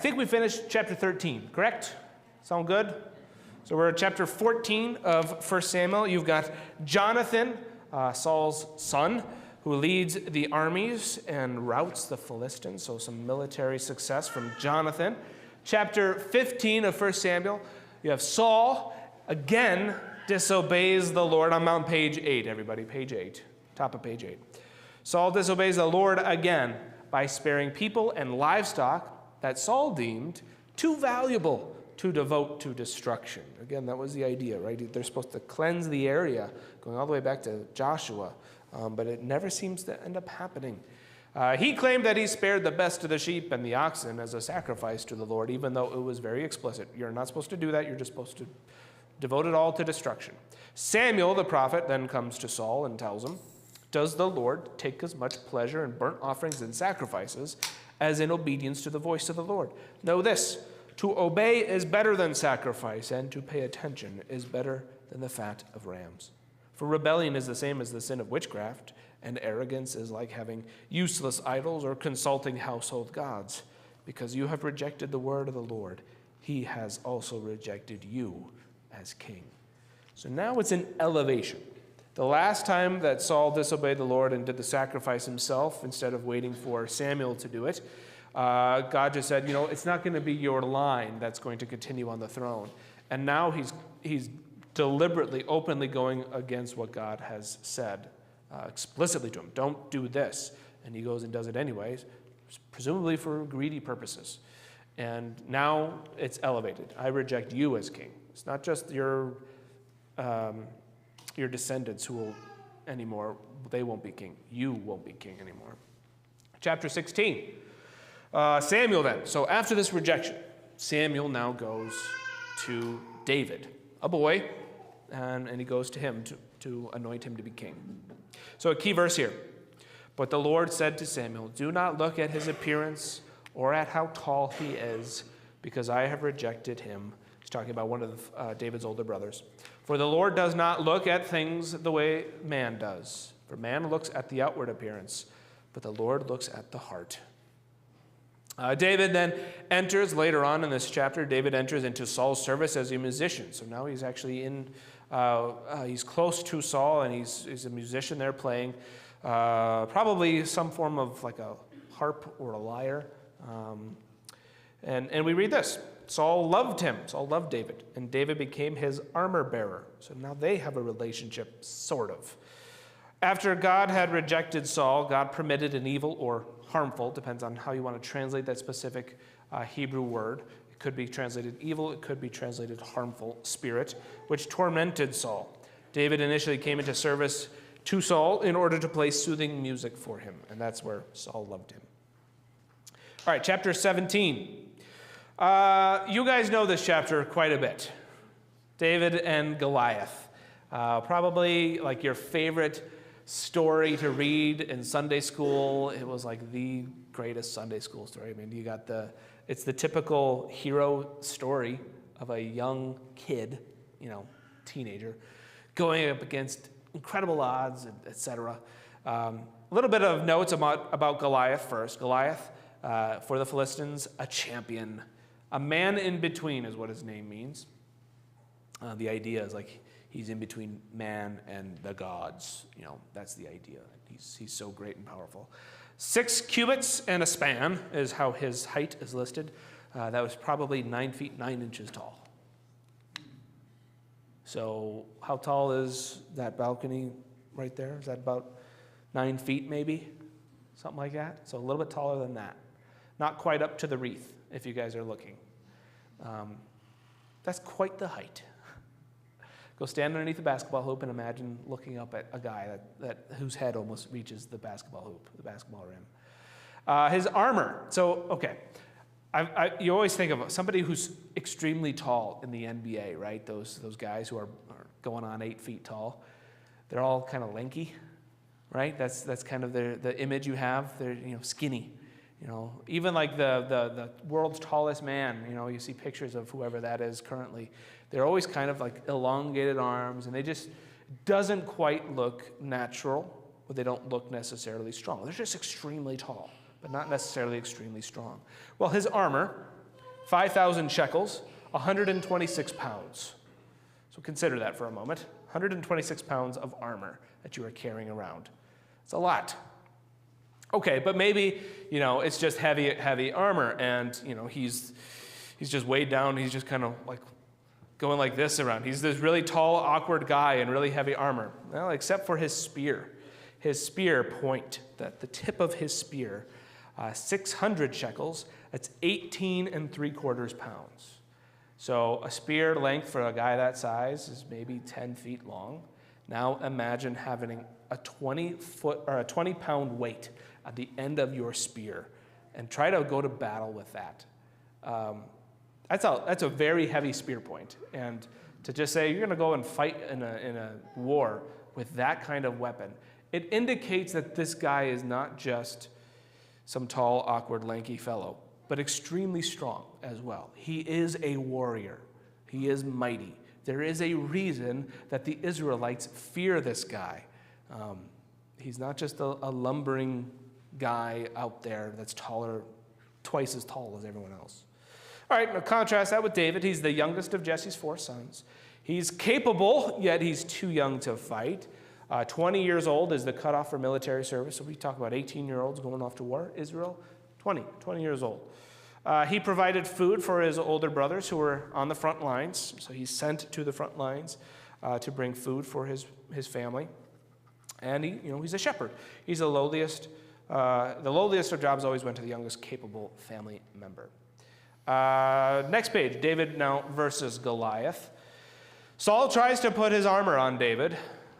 I think we finished chapter 13, correct? Sound good? So we're at chapter 14 of 1 Samuel. You've got Jonathan, Saul's son, who leads the armies and routs the Philistines. So some military success from Jonathan. Chapter 15 of 1 Samuel, you have Saul, again, disobeys the Lord. I'm on page 8, everybody, page 8, top of page 8. Saul disobeys the Lord again by sparing people and livestock that Saul deemed too valuable to devote to destruction. Again, that was the idea, right? They're supposed to cleanse the area, going all the way back to Joshua, but it never seems to end up happening. He claimed that he spared the best of the sheep and the oxen as a sacrifice to the Lord, even though it was very explicit. You're not supposed to do that. You're just supposed to devote it all to destruction. Samuel, the prophet, then comes to Saul and tells him, "Does the Lord take as much pleasure in burnt offerings and sacrifices as in obedience to the voice of the Lord? Know this, to obey is better than sacrifice, and to pay attention is better than the fat of rams. For rebellion is the same as the sin of witchcraft, and arrogance is like having useless idols or consulting household gods. Because you have rejected the word of the Lord, he has also rejected you as king." So now it's an elevation. The last time that Saul disobeyed the Lord and did the sacrifice himself, instead of waiting for Samuel to do it, God just said, it's not going to be your line that's going to continue on the throne. And now he's deliberately, openly going against what God has said explicitly to him. Don't do this. And he goes and does it anyways, presumably for greedy purposes. And now it's elevated. I reject you as king. It's not just your descendants who will anymore, they won't be king. You won't be king anymore. Chapter 16. Samuel then. So after this rejection, Samuel now goes to David, a boy, and he goes to him to anoint him to be king. So a key verse here. "But the Lord said to Samuel, do not look at his appearance or at how tall he is, because I have rejected him." He's talking about one of David's older brothers. "For the Lord does not look at things the way man does. For man looks at the outward appearance, but the Lord looks at the heart." David then enters, later on in this chapter, David enters into Saul's service as a musician. So now he's actually he's close to Saul, and he's a musician there playing probably some form of like a harp or a lyre. And we read this. Saul loved him. Saul loved David, and David became his armor bearer. So now they have a relationship, sort of. After God had rejected Saul, God permitted an evil or harmful, depends on how you want to translate that specific Hebrew word. It could be translated evil, it could be translated harmful spirit, which tormented Saul. David initially came into service to Saul in order to play soothing music for him, and that's where Saul loved him. All right, chapter 17. You guys know this chapter quite a bit. David and Goliath. Probably like your favorite story to read in Sunday school. It was like the greatest Sunday school story. I mean, it's the typical hero story of a young kid, teenager, going up against incredible odds, etc. A little bit of notes about Goliath first. Goliath, for the Philistines, a champion. A man in between is what his name means. The idea is like he's in between man and the gods. That's the idea. He's so great and powerful. 6 cubits and a span is how his height is listed. That was probably 9 feet 9 inches tall. So how tall is that balcony right there? Is that about 9 feet maybe? Something like that. So a little bit taller than that. Not quite up to the wreath, if you guys are looking. That's quite the height. Go stand underneath the basketball hoop and imagine looking up at a guy whose head almost reaches the basketball hoop, the basketball rim. His armor. So, okay. You always think of somebody who's extremely tall in the NBA, right? Those guys who are going on 8 feet tall. They're all kind of lanky, right? That's kind of the image you have. They're skinny. Even like the world's tallest man, you see pictures of whoever that is currently. They're always kind of like elongated arms, and they just doesn't quite look natural, but they don't look necessarily strong. They're just extremely tall, but not necessarily extremely strong. Well, his armor 5,000 shekels, 126 pounds. So consider that for a moment. 126 pounds of armor that you are carrying around. It's a lot. Okay, but maybe, it's just heavy armor, and, he's just weighed down. He's just kind of like going like this around. He's this really tall, awkward guy in really heavy armor. Well, except for his spear. His spear point, the tip of his spear, 600 shekels, that's 18 3/4 pounds. So a spear length for a guy that size is maybe 10 feet long. Now imagine having a 20-pound weight at the end of your spear, and try to go to battle with that. That's a very heavy spear point, and to just say you're going to go and fight in a war with that kind of weapon, it indicates that this guy is not just some tall, awkward, lanky fellow, but extremely strong as well. He is a warrior. He is mighty. There is a reason that the Israelites fear this guy. He's not just a lumbering guy out there that's twice as tall as everyone else. All right, now contrast that with David. He's the youngest of Jesse's 4 sons. He's capable, yet he's too young to fight. 20 years old is the cutoff for military service. So we talk about 18-year-olds going off to war. Israel, 20 years old. He provided food for his older brothers who were on the front lines. So he's sent to the front lines to bring food for his family. And he's a shepherd. He's the lowliest. The lowliest of jobs always went to the youngest capable family member. Next page, David now versus Goliath. Saul tries to put his armor on David.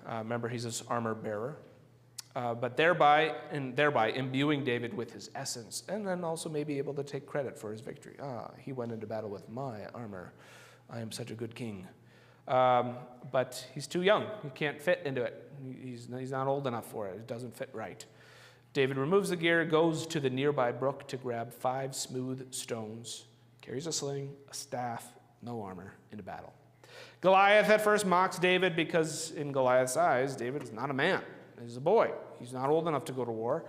Remember, he's his armor bearer. But thereby imbuing David with his essence, and then also maybe able to take credit for his victory. He went into battle with my armor. I am such a good king. But he's too young. He can't fit into it. He's not old enough for it. It doesn't fit right. David removes the gear, goes to the nearby brook to grab 5 smooth stones, carries a sling, a staff, no armor, into battle. Goliath at first mocks David because in Goliath's eyes, David is not a man. He's a boy. He's not old enough to go to war.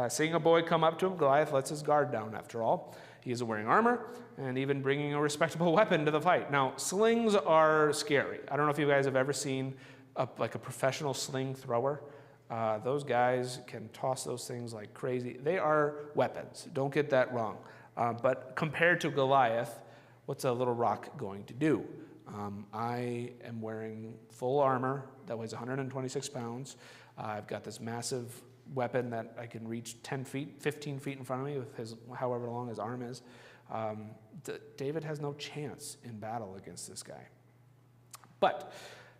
Seeing a boy come up to him, Goliath lets his guard down after all. He is wearing armor and even bringing a respectable weapon to the fight. Now, slings are scary. I don't know if you guys have ever seen a professional sling thrower. Those guys can toss those things like crazy. They are weapons. Don't get that wrong. But compared to Goliath, what's a little rock going to do? I am wearing full armor that weighs 126 pounds. I've got this massive weapon that I can reach 10 feet, 15 feet in front of me with however long his arm is. David has no chance in battle against this guy. But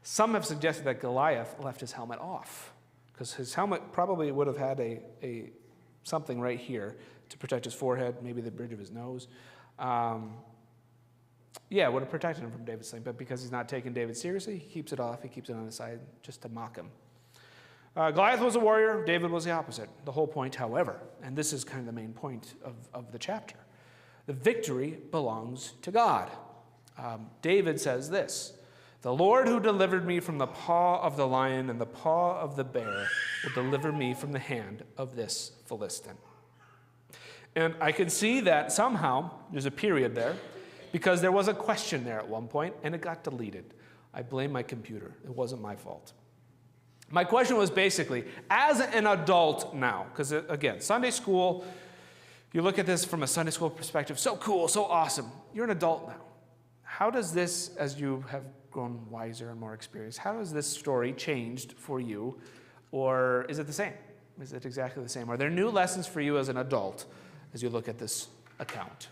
some have suggested that Goliath left his helmet off, because his helmet probably would have had a something right here to protect his forehead, maybe the bridge of his nose. It would have protected him from David's sling, but because he's not taking David seriously, he keeps it off. He keeps it on his side just to mock him. Goliath was a warrior. David was the opposite. The whole point, however, and this is kind of the main point of the chapter, the victory belongs to God. David says this: "The Lord who delivered me from the paw of the lion and the paw of the bear will deliver me from the hand of this Philistine." And I can see that somehow there's a period there, because there was a question there at one point, and it got deleted. I blame my computer. It wasn't my fault. My question was basically, as an adult now, because again, Sunday school, you look at this from a Sunday school perspective, so cool, so awesome. You're an adult now. How does this, as you have grown wiser and more experienced, how has this story changed for you? Or is it the same? Is it exactly the same? Are there new lessons for you as an adult as you look at this account?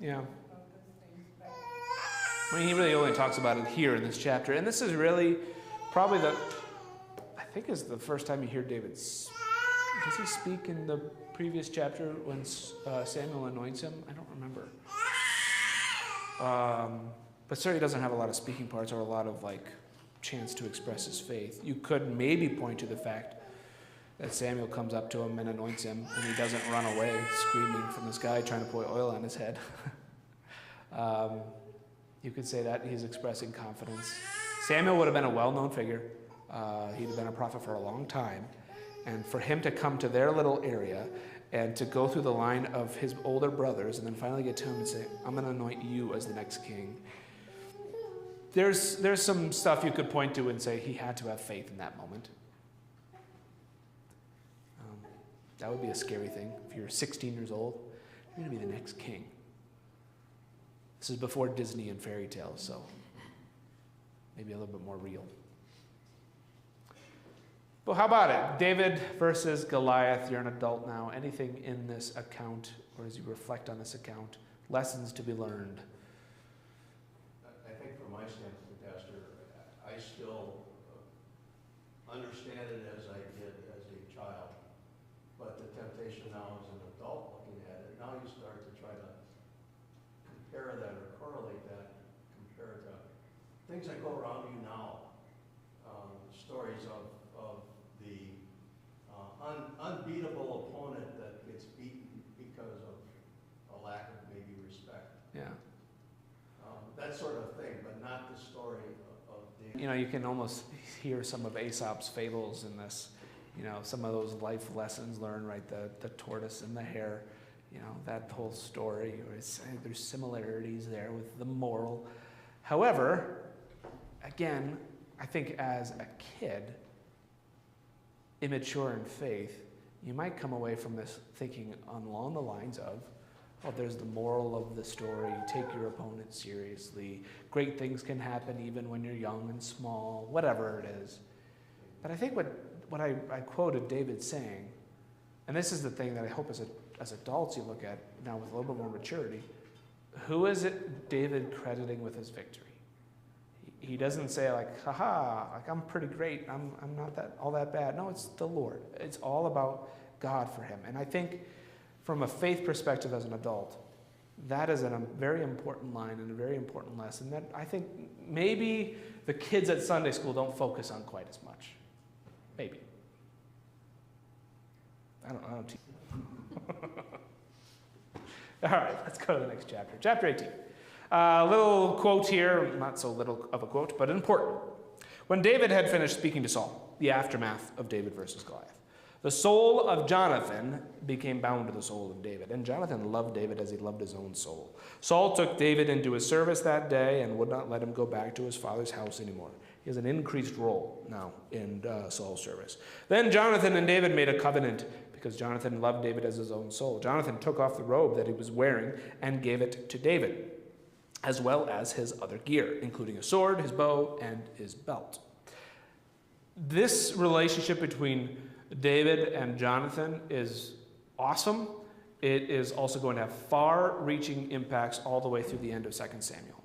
Yeah. I mean, he really only talks about it here in this chapter. And this is really probably I think is the first time you hear David. Does he speak in the previous chapter when Samuel anoints him? I don't remember. But certainly doesn't have a lot of speaking parts or a lot of chance to express his faith. You could maybe point to the fact that Samuel comes up to him and anoints him, and he doesn't run away screaming from the sky trying to pour oil on his head. You could say that he's expressing confidence. Samuel would have been a well-known figure. He'd have been a prophet for a long time. And for him to come to their little area and to go through the line of his older brothers and then finally get to him and say, I'm going to anoint you as the next king. There's some stuff you could point to and say he had to have faith in that moment. That would be a scary thing. If you're 16 years old, you're going to be the next king. This is before Disney and fairy tales, so maybe a little bit more real. But how about it? David versus Goliath. You're an adult now. Anything in this account, or as you reflect on this account, lessons to be learned? I think from my standpoint, Pastor, I still understand it as I did as a child. But the temptation now as an adult looking at it, now you start to try to compare that or correlate that compared to things that go around you now. Stories of the unbeatable opponent that gets beaten because of a lack of maybe respect. Yeah. That sort of thing, but not the story of David. You can almost hear some of Aesop's fables in this. Some of those life lessons learned, right? The tortoise and the hare, that whole story. There's similarities there with the moral. However, again, I think as a kid, immature in faith, you might come away from this thinking along the lines of, there's the moral of the story. Take your opponent seriously. Great things can happen even when you're young and small, whatever it is. But I think what I quoted David saying, and this is the thing that I hope as adults you look at now with a little bit more maturity, who is it David crediting with his victory? He doesn't say I'm pretty great, I'm not all that bad. No, it's the Lord. It's all about God for him. And I think from a faith perspective as an adult, that is a very important line and a very important lesson that I think maybe the kids at Sunday school don't focus on quite as much. Maybe. I don't know. All right, let's go to the next chapter. Chapter 18. A little quote here, not so little of a quote, but important. When David had finished speaking to Saul, the aftermath of David versus Goliath, the soul of Jonathan became bound to the soul of David, and Jonathan loved David as he loved his own soul. Saul took David into his service that day and would not let him go back to his father's house anymore. He has an increased role now in Saul's service. Then Jonathan and David made a covenant because Jonathan loved David as his own soul. Jonathan took off the robe that he was wearing and gave it to David, as well as his other gear, including a sword, his bow, and his belt. This relationship between David and Jonathan is awesome. It is also going to have far-reaching impacts all the way through the end of 2 Samuel.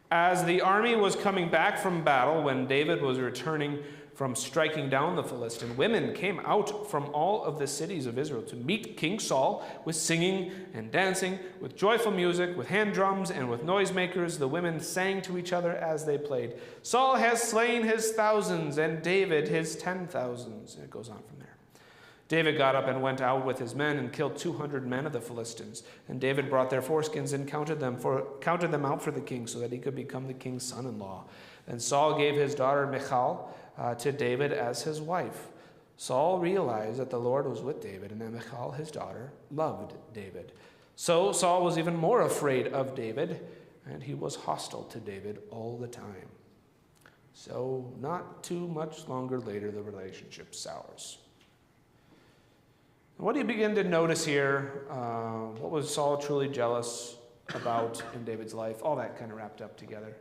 As the army was coming back from battle, when David was returning from striking down the Philistine, women came out from all of the cities of Israel to meet King Saul with singing and dancing, with joyful music, with hand drums, and with noisemakers. The women sang to each other as they played. Saul has slain his thousands, and David his 10,000s. And it goes on from there. David got up and went out with his men and killed 200 men of the Philistines. And David brought their foreskins and counted them out for the king so that he could become the king's son-in-law. Then Saul gave his daughter Michal to David as his wife. Saul realized that the Lord was with David, and that Michal, his daughter, loved David. So Saul was even more afraid of David, and he was hostile to David all the time. So not too much longer later, the relationship sours. What do you begin to notice here? What was Saul truly jealous about in David's life? All that kind of wrapped up together.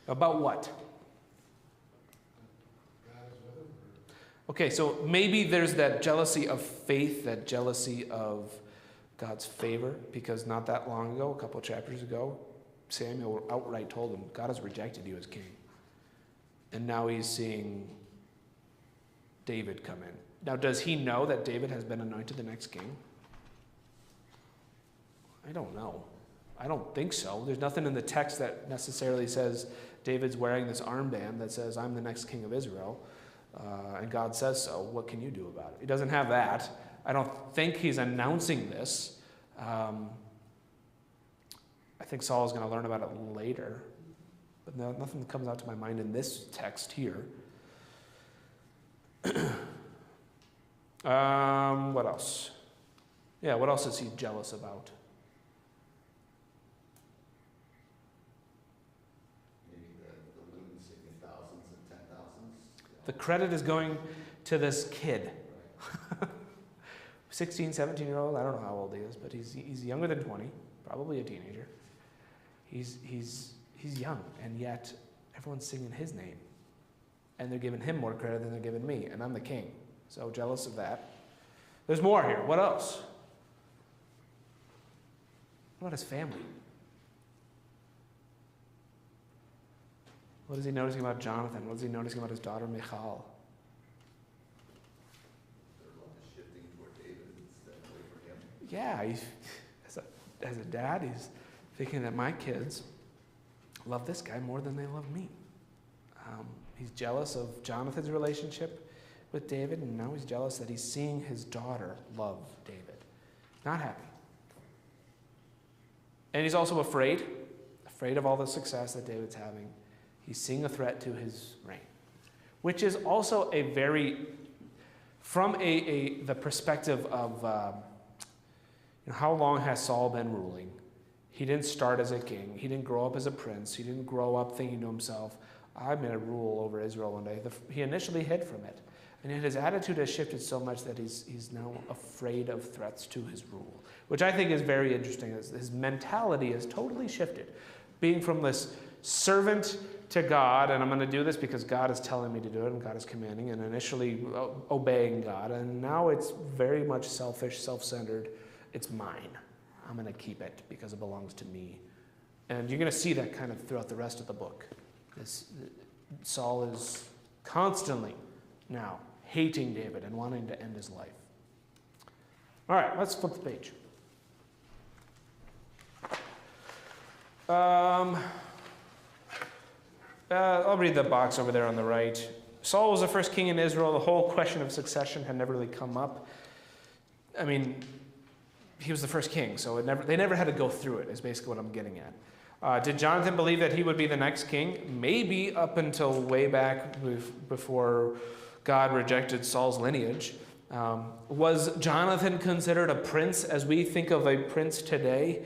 About what? Okay, so maybe there's that jealousy of faith, that jealousy of God's favor, because not that long ago, a couple chapters ago, Samuel outright told him, God has rejected you as king. And now he's seeing David come in. Now, does he know that David has been anointed the next king? I don't know. I don't think so. There's nothing in the text that necessarily says David's wearing this armband that says, I'm the next king of Israel, and God says so. What can you do about it? He doesn't have that. I don't think he's announcing this. I think Saul is going to learn about it later, but nothing comes out to my mind in this text here. What else? Yeah, what else is he jealous about? Maybe the lunacy in thousands and 10,000s. The credit is going to this kid. 16, 17-year-old, I don't know how old he is, but he's younger than 20, probably a teenager. He's young, and yet everyone's singing his name. And they're giving him more credit than they're giving me, and I'm the king. So jealous of that. There's more here. What else? What about his family? What is he noticing about Jonathan? What is he noticing about his daughter Michal? Their love is shifting toward David instead of away from him. Yeah, as a dad, he's thinking that my kids love this guy more than they love me. He's jealous of Jonathan's relationship with David, and now he's jealous that he's seeing his daughter love David. Not happy. And he's also afraid of all the success that David's having. He's seeing a threat to his reign, which is also a very, from the perspective of how long has Saul been ruling? He didn't start as a king. He didn't grow up as a prince. He didn't grow up thinking to himself, I'm going to rule over Israel one day. He initially hid from it. And yet his attitude has shifted so much that he's now afraid of threats to his rule, which I think is very interesting. His mentality has totally shifted, being from this servant to God, and I'm going to do this because God is telling me to do it, and God is commanding, and initially obeying God, and now it's very much selfish, self-centered. It's mine. I'm going to keep it because it belongs to me. And you're going to see that kind of throughout the rest of the book. Saul is constantly now hating David and wanting to end his life. All right, let's flip the page. I'll read the box over there on the right. Saul was the first king in Israel. The whole question of succession had never really come up. I mean, he was the first king, so they never had to go through it, is basically what I'm getting at. Did Jonathan believe that he would be the next king? Maybe up until way back before God rejected Saul's lineage. Was Jonathan considered a prince as we think of a prince today?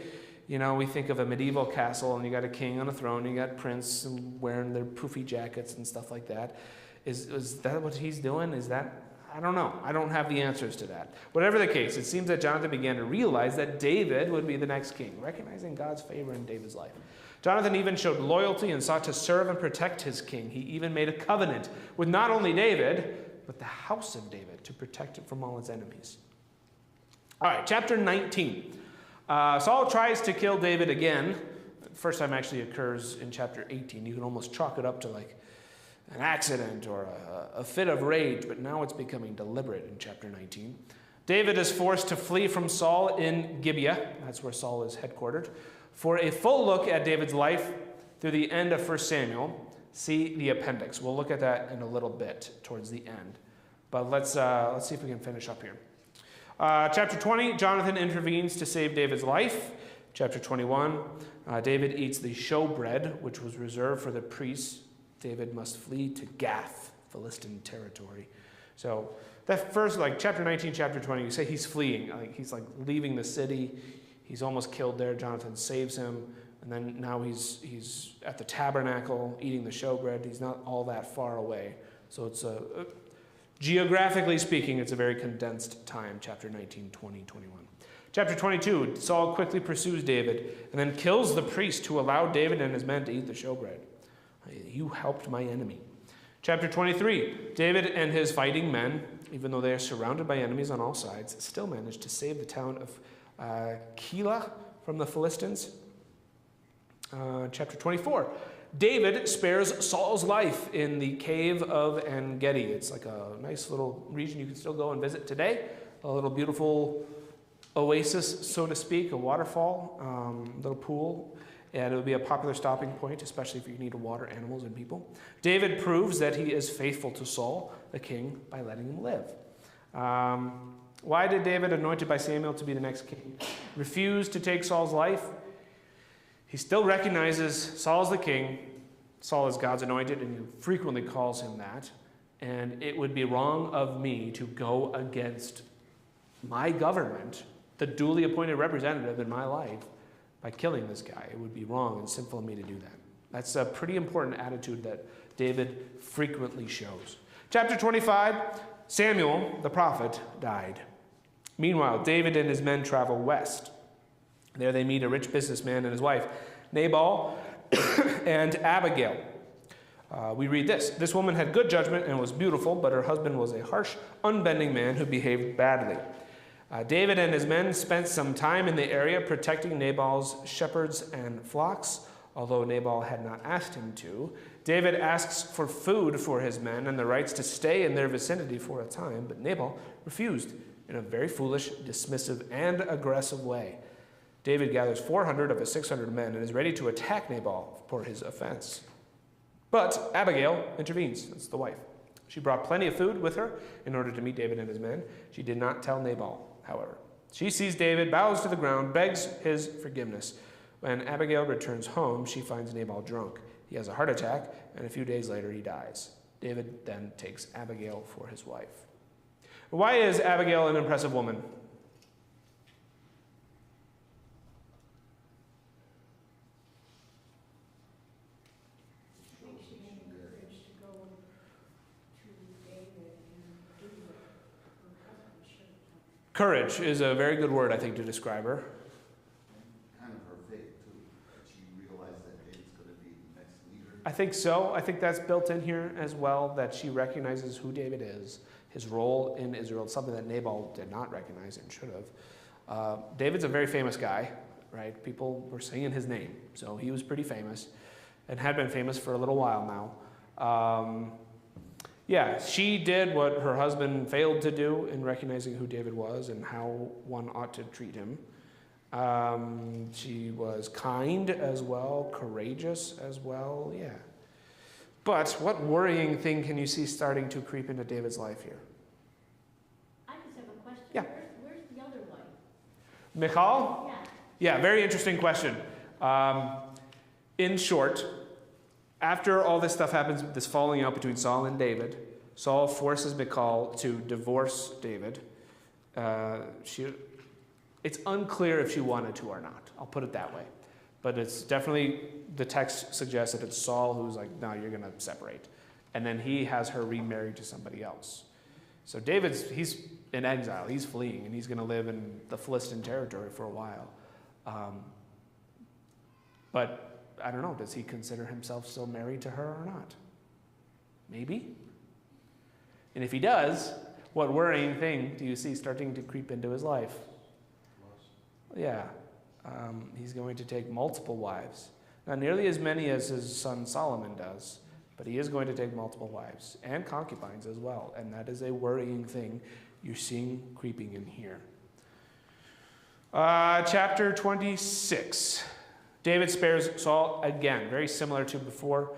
You know, we think of a medieval castle and you got a king on a throne, you got prince wearing their poofy jackets and stuff like that. Is that what he's doing? Is that, I don't know. I don't have the answers to that. Whatever the case, it seems that Jonathan began to realize that David would be the next king, recognizing God's favor in David's life. Jonathan even showed loyalty and sought to serve and protect his king. He even made a covenant with not only David, but the house of David to protect it from all its enemies. All right, chapter 19. Saul tries to kill David again. The first time actually occurs in chapter 18. You can almost chalk it up to like an accident or a fit of rage, but now it's becoming deliberate in chapter 19. David is forced to flee from Saul in Gibeah. That's where Saul is headquartered. For a full look at David's life through the end of 1 Samuel, see the appendix. We'll look at that in a little bit towards the end. But let's see if we can finish up here. Chapter 20, Jonathan intervenes to save David's life. Chapter 21, David eats the showbread, which was reserved for the priests. David must flee to Gath, Philistine territory. So that first, like chapter 19, chapter 20, you say he's fleeing. He's like leaving the city. He's almost killed there. Jonathan saves him. And then now he's at the tabernacle eating the showbread. He's not all that far away. So it's geographically speaking, it's a very condensed time, chapter 19, 20, 21. Chapter 22, Saul quickly pursues David and then kills the priest who allowed David and his men to eat the showbread. You helped my enemy. Chapter 23, David and his fighting men, even though they are surrounded by enemies on all sides, still manage to save the town of Keilah from the Philistines. Chapter 24, David spares Saul's life in the cave of En-Gedi. It's like a nice little region you can still go and visit today. A little beautiful oasis, so to speak, a waterfall, little pool. And it would be a popular stopping point, especially if you need to water animals and people. David proves that he is faithful to Saul, the king, by letting him live. Why did David, anointed by Samuel to be the next king, refuse to take Saul's life? He still recognizes Saul as the king. Saul is God's anointed, and he frequently calls him that. And it would be wrong of me to go against my government, the duly appointed representative in my life, by killing this guy. It would be wrong and sinful of me to do that. That's a pretty important attitude that David frequently shows. Chapter 25, Samuel, the prophet, died. Meanwhile, David and his men travel west. There they meet a rich businessman and his wife, Nabal and Abigail. We read this. This woman had good judgment and was beautiful, but her husband was a harsh, unbending man who behaved badly. David and his men spent some time in the area protecting Nabal's shepherds and flocks, although Nabal had not asked him to. David asks for food for his men and the rights to stay in their vicinity for a time, but Nabal refused in a very foolish, dismissive, and aggressive way. David gathers 400 of his 600 men and is ready to attack Nabal for his offense. But Abigail intervenes. That's the wife. She brought plenty of food with her in order to meet David and his men. She did not tell Nabal, however. She sees David, bows to the ground, begs his forgiveness. When Abigail returns home, she finds Nabal drunk. He has a heart attack, and a few days later he dies. David then takes Abigail for his wife. Why is Abigail an impressive woman? Courage is a very good word, I think, to describe her. Kind of her faith, too. That she realized that David's going to be the next leader. I think so. I think that's built in here as well, that she recognizes who David is, his role in Israel, something that Nabal did not recognize and should have. David's a very famous guy, right? People were singing his name, so he was pretty famous and had been famous for a little while now. Yeah, she did what her husband failed to do in recognizing who David was and how one ought to treat him. She was kind as well, courageous as well, yeah. But what worrying thing can you see starting to creep into David's life here? I just have a question. Yeah. Where's the other wife? Michal? Yeah. Yeah, very interesting question. In short, after all this stuff happens, this falling out between Saul and David, Saul forces Michal to divorce David. It's unclear if she wanted to or not. I'll put it that way. But it's definitely, the text suggests that it's Saul who's like, no, you're going to separate. And then he has her remarried to somebody else. So he's in exile. He's fleeing, and he's going to live in the Philistine territory for a while. But I don't know, does he consider himself still married to her or not? Maybe. And if he does, what worrying thing do you see starting to creep into his life? Yeah. He's going to take multiple wives. Not nearly as many as his son Solomon does, but he is going to take multiple wives and concubines as well. And that is a worrying thing you're seeing creeping in here. Chapter 26. David spares Saul again, very similar to before,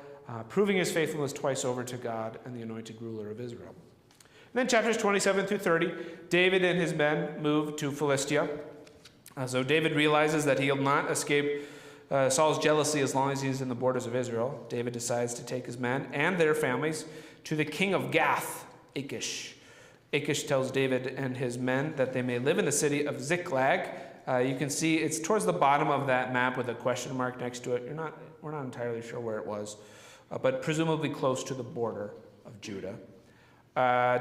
proving his faithfulness twice over to God and the anointed ruler of Israel. And then chapters 27 through 30, David and his men move to Philistia. So David realizes that he'll not escape Saul's jealousy as long as he's in the borders of Israel. David decides to take his men and their families to the king of Gath, Achish. Achish tells David and his men that they may live in the city of Ziklag. You can see it's towards the bottom of that map with a question mark next to it. We're not entirely sure where it was, but presumably close to the border of Judah.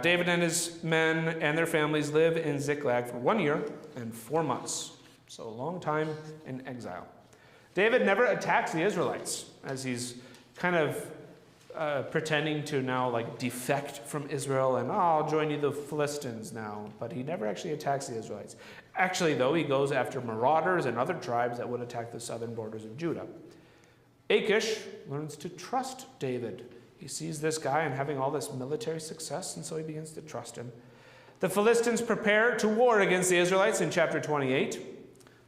David and his men and their families live in Ziklag for 1 year and 4 months, so a long time in exile. David never attacks the Israelites, as he's kind of pretending to now like defect from Israel and, I'll join you the Philistines now. But he never actually attacks the Israelites. Actually, though, he goes after marauders and other tribes that would attack the southern borders of Judah. Achish learns to trust David. He sees this guy and having all this military success, and so he begins to trust him. The Philistines prepare to war against the Israelites in chapter 28.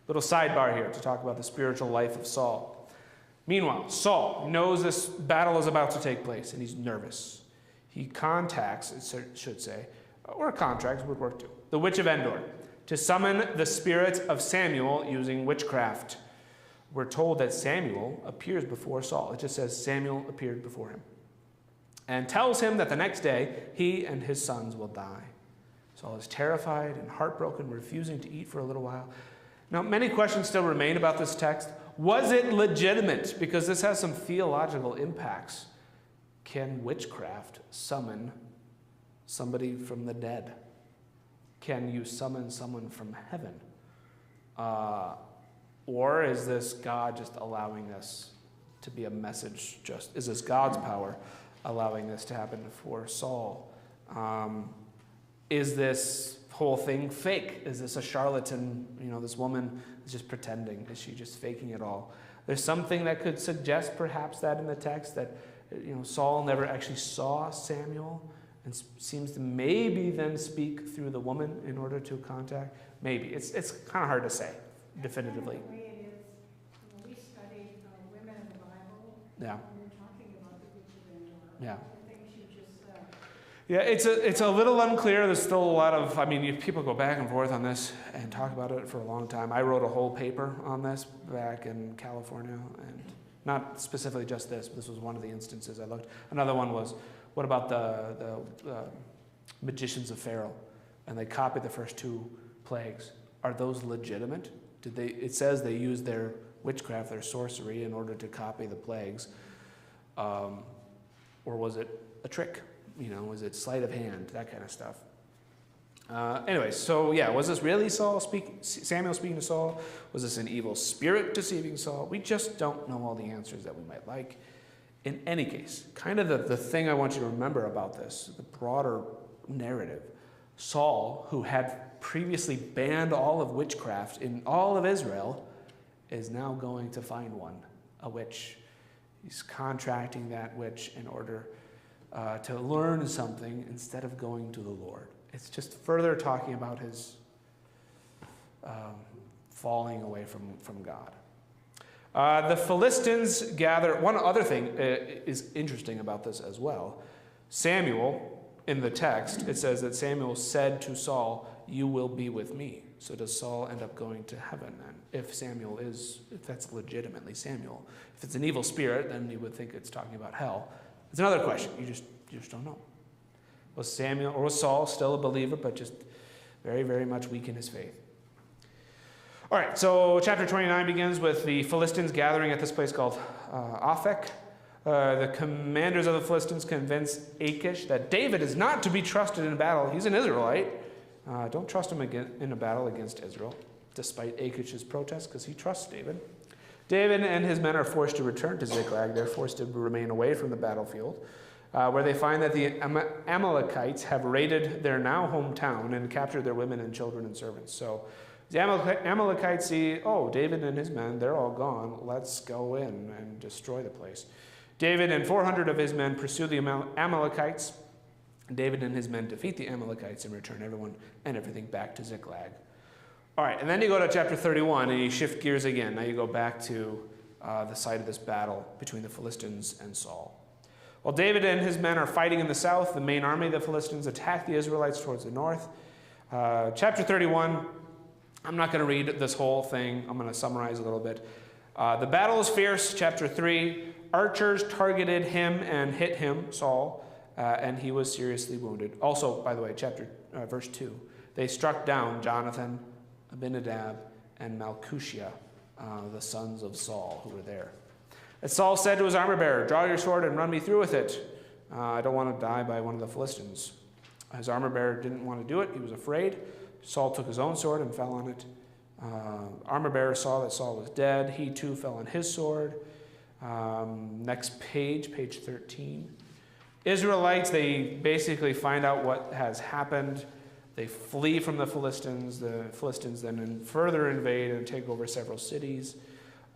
Little sidebar here to talk about the spiritual life of Saul. Meanwhile, Saul knows this battle is about to take place, and he's nervous. He contacts, it should say, or contracts would work too, the witch of Endor to summon the spirit of Samuel using witchcraft. We're told that Samuel appears before Saul. It just says Samuel appeared before him and tells him that the next day he and his sons will die. Saul is terrified and heartbroken, refusing to eat for a little while. Now, many questions still remain about this text. Was it legitimate? Because this has some theological impacts. Can witchcraft summon somebody from the dead? Can you summon someone from heaven? Or is this God just allowing this to be a message? Is this God's power allowing this to happen for Saul? Is this whole thing fake? Is this a charlatan? This woman is just pretending. Is she just faking it all? There's something that could suggest perhaps that in the text that Saul never actually saw Samuel and seems to maybe then speak through the woman in order to contact. Maybe. It's kind of hard to say definitively. That's kind of the way it is. When we studied women in the Bible, Yeah. when we're talking about the witch of Endor, Yeah. the things you just said. Yeah, it's a little unclear. There's still a lot of, people go back and forth on this and talk about it for a long time. I wrote a whole paper on this back in California, and not specifically just this, but this was one of the instances I looked. Another one was, what about the magicians of Pharaoh? And they copied the first two plagues. Are those legitimate? It says they used their witchcraft, their sorcery, in order to copy the plagues. Or was it a trick? Was it sleight of hand? That kind of stuff. Was this really Samuel speaking to Saul? Was this an evil spirit deceiving Saul? We just don't know all the answers that we might like. In any case, kind of the thing I want you to remember about this, the broader narrative, Saul, who had previously banned all of witchcraft in all of Israel, is now going to find one, a witch. He's contracting that witch in order to learn something instead of going to the Lord. It's just further talking about his falling away from God. The Philistines gather. One other thing is interesting about this as well. Samuel, in the text, it says that Samuel said to Saul, "You will be with me." So does Saul end up going to heaven then? If that's legitimately Samuel. If it's an evil spirit, then you would think it's talking about hell. It's another question. You just don't know. Was Saul still a believer, but just very, very much weak in his faith? All right, so chapter 29 begins with the Philistines gathering at this place called Aphek. The commanders of the Philistines convince Achish that David is not to be trusted in a battle. He's an Israelite. Don't trust him in a battle against Israel, despite Achish's protest, because he trusts David. David and his men are forced to return to Ziklag. They're forced to remain away from the battlefield, where they find that the Amalekites have raided their now hometown and captured their women and children and servants. So the Amalekites see, David and his men, they're all gone. Let's go in and destroy the place. David and 400 of his men pursue the Amalekites. David and his men defeat the Amalekites and return everyone and everything back to Ziklag. All right, and then you go to chapter 31 and you shift gears again. Now you go back to the site of this battle between the Philistines and Saul. While David and his men are fighting in the south, the main army of the Philistines attack the Israelites towards the north. Chapter 31, I'm not going to read this whole thing. I'm going to summarize a little bit. The battle is fierce. Chapter 3, archers targeted him and hit him, Saul, and he was seriously wounded. Also, by the way, verse 2, they struck down Jonathan, Abinadab, and Malchishua, the sons of Saul, who were there. And Saul said to his armor-bearer, "Draw your sword and run me through with it. I don't want to die by one of the Philistines." His armor-bearer didn't want to do it. He was afraid. Saul took his own sword and fell on it. Armor-bearer saw that Saul was dead. He too fell on his sword. Next page 13. Israelites, they basically find out what has happened. They flee from the Philistines. The Philistines then further invade and take over several cities.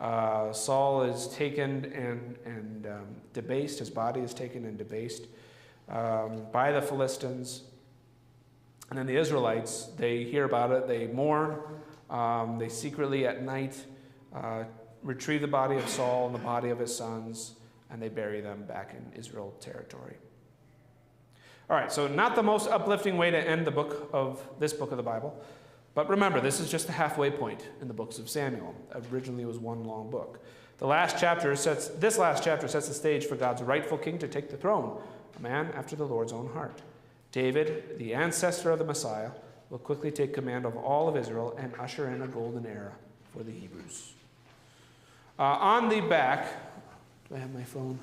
Saul is taken and debased. His body is taken and debased by the Philistines. And then the Israelites, they hear about it. They mourn. They secretly at night retrieve the body of Saul and the body of his sons, and they bury them back in Israel territory. All right, so not the most uplifting way to end this book of the Bible. But remember, this is just the halfway point in the books of Samuel. Originally, it was one long book. This last chapter sets the stage for God's rightful king to take the throne, a man after the Lord's own heart. David, the ancestor of the Messiah, will quickly take command of all of Israel and usher in a golden era for the Hebrews. On the back, do I have my phone?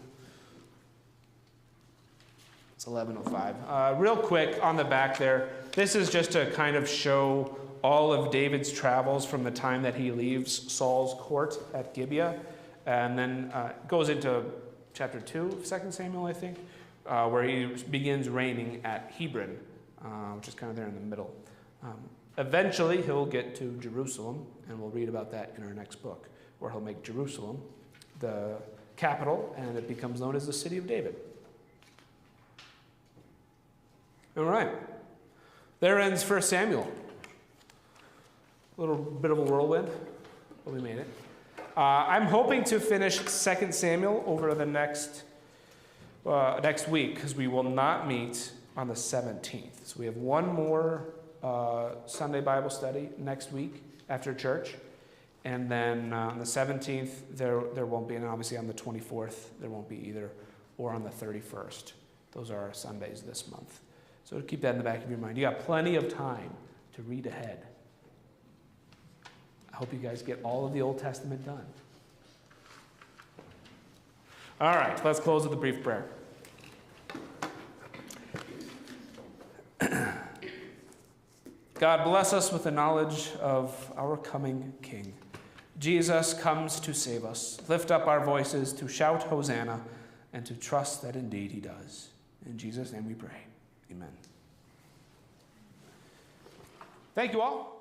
It's 11:05. Real quick, on the back there, this is just to kind of show all of David's travels from the time that he leaves Saul's court at Gibeah, and then goes into chapter 2 of 2 Samuel, I think, where he begins reigning at Hebron, which is kind of there in the middle. Eventually, he'll get to Jerusalem, and we'll read about that in our next book, where he'll make Jerusalem the capital, and it becomes known as the City of David. All right. There ends 1 Samuel. A little bit of a whirlwind, but we made it. I'm hoping to finish 2 Samuel over the next week, because we will not meet on the 17th. So we have one more Sunday Bible study next week after church. And then on the 17th, there won't be, and obviously on the 24th, there won't be either, or on the 31st. Those are our Sundays this month. So keep that in the back of your mind. You got plenty of time to read ahead. I hope you guys get all of the Old Testament done. All right, let's close with a brief prayer. God, bless us with the knowledge of our coming King. Jesus comes to save us. Lift up our voices to shout Hosanna and to trust that indeed he does. In Jesus' name we pray. Amen. Thank you all.